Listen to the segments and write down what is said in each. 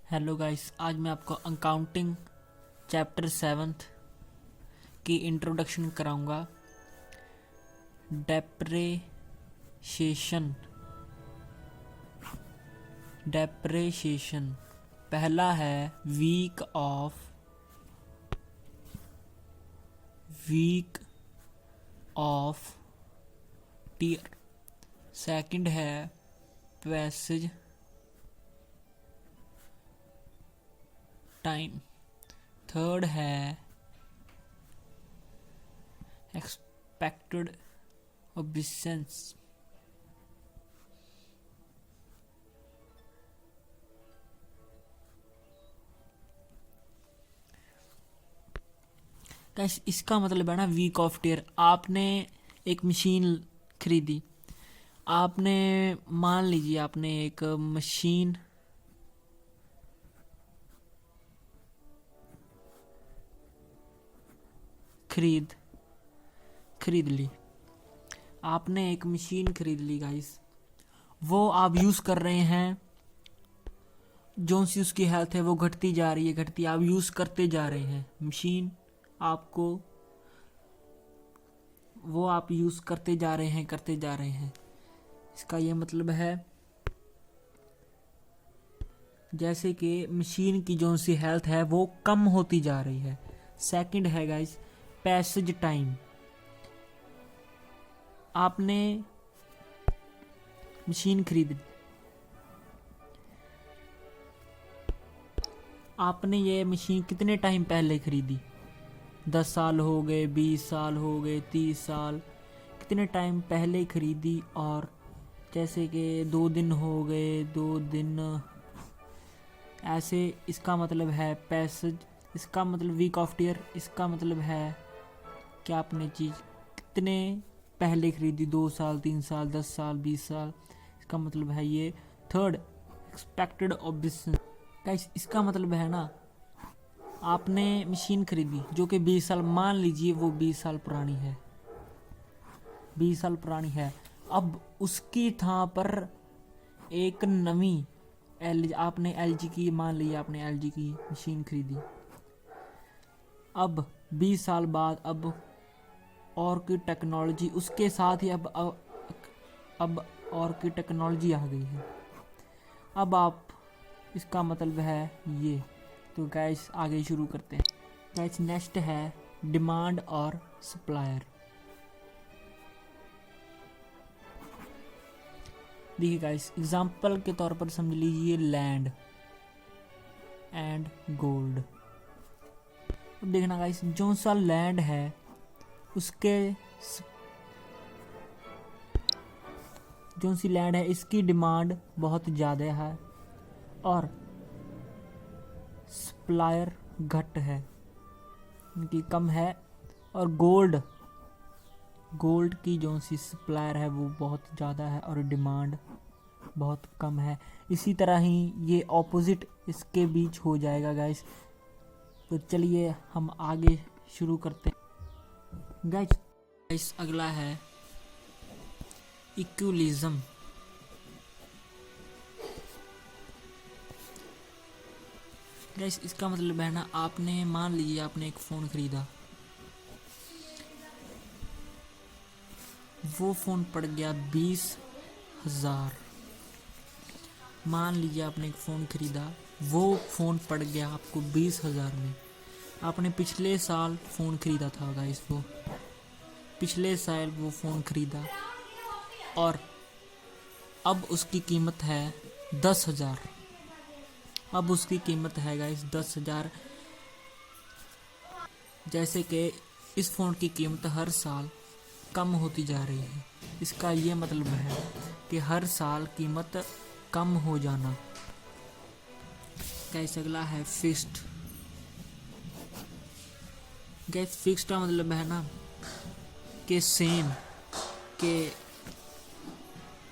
Hello guys, आज मैं आपको अकाउंटिंग चैप्टर 7 की इंट्रोडक्शन कराऊंगा। डेप्रेशिएशन पहला है वीक ऑफ टीयर। सेकंड है पैसेज टाइम। थर्ड है एक्सपेक्टेड ओबेसेंस। गाइस, इसका मतलब है ना वीक ऑफ टीयर। आपने एक मशीन खरीदी। आपने मान लीजिए आपने एक मशीन खरीद ली। आपने एक मशीन खरीद ली गाइस, वो आप यूज कर रहे हैं। जो सी उसकी हेल्थ है वो घटती जा रही है, आप यूज करते जा रहे हैं मशीन आपको, वो आप यूज करते जा रहे हैं। इसका ये मतलब है जैसे कि मशीन की जो सी हेल्थ है वो कम होती जा रही है। सेकंड है गाइस पैसेज टाइम। आपने मशीन खरीदी, आपने ये मशीन कितने टाइम पहले खरीदी? 10 साल हो गए, 20 साल हो गए, 30 साल, कितने टाइम पहले खरीदी। और जैसे कि 2 दिन हो गए, 2 दिन ऐसे। इसका मतलब है पैसेज, इसका मतलब वीक ऑफ टीयर। इसका मतलब है कि आपने चीज़ कितने पहले खरीदी, 2 साल, 3 साल, 10 साल, 20 साल। इसका मतलब है ये। Third expected obeisance. गाइस, इसका मतलब है ना आपने मशीन खरीदी जो कि 20 साल, मान लीजिए वो 20 साल पुरानी है, 20 साल पुरानी है। अब उसकी थां पर एक नवी आपने एलजी की, मान लीजिए आपने एलजी की मशीन खरीदी। अब 20 साल बाद अब और की टेक्नोलॉजी उसके साथ ही अब और की टेक्नोलॉजी आ गई है। अब आप, इसका मतलब है ये। तो गाइस आगे शुरू करते हैं। गाइस नेक्स्ट है डिमांड और सप्लायर। देखिए गाइस, एग्जांपल के तौर पर समझ लीजिए लैंड एंड गोल्ड। अब देखना गाइस, जो सा लैंड है उसके जो सी लैंड है इसकी डिमांड बहुत ज़्यादा है और सप्लायर घट है, इनकी कम है। और गोल्ड की जो सी सप्लायर है वो बहुत ज़्यादा है और डिमांड बहुत कम है। इसी तरह ही ये ऑपोजिट इसके बीच हो जाएगा गाइस। तो चलिए हम आगे शुरू करते हैं। गाइस अगला है इक्विलिब्रियम। गाइस इसका मतलब है ना, आपने मान लीजिए आपने एक फ़ोन खरीदा, वो फ़ोन पड़ गया 20,000। मान लीजिए आपने एक फ़ोन खरीदा, वो फ़ोन पड़ गया आपको 20,000 में। आपने पिछले साल फ़ोन खरीदा था गाइस, वो पिछले साल वो फ़ोन खरीदा और अब उसकी कीमत है 10,000। अब उसकी कीमत है गाइस 10,000। जैसे कि इस फ़ोन की कीमत हर साल कम होती जा रही है। इसका ये मतलब है कि हर साल कीमत कम हो जाना। गाइस अगला है फिक्स्ड। गाइस फिक्स्ड का मतलब है ना कि सेम, के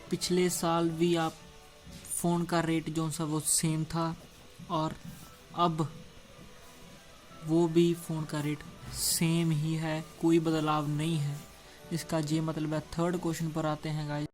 पिछले साल भी आप फ़ोन का रेट जो सा वो सेम था और अब वो भी फ़ोन का रेट सेम ही है, कोई बदलाव नहीं है। इसका ये मतलब है। थर्ड क्वेश्चन पर आते हैं गाइस।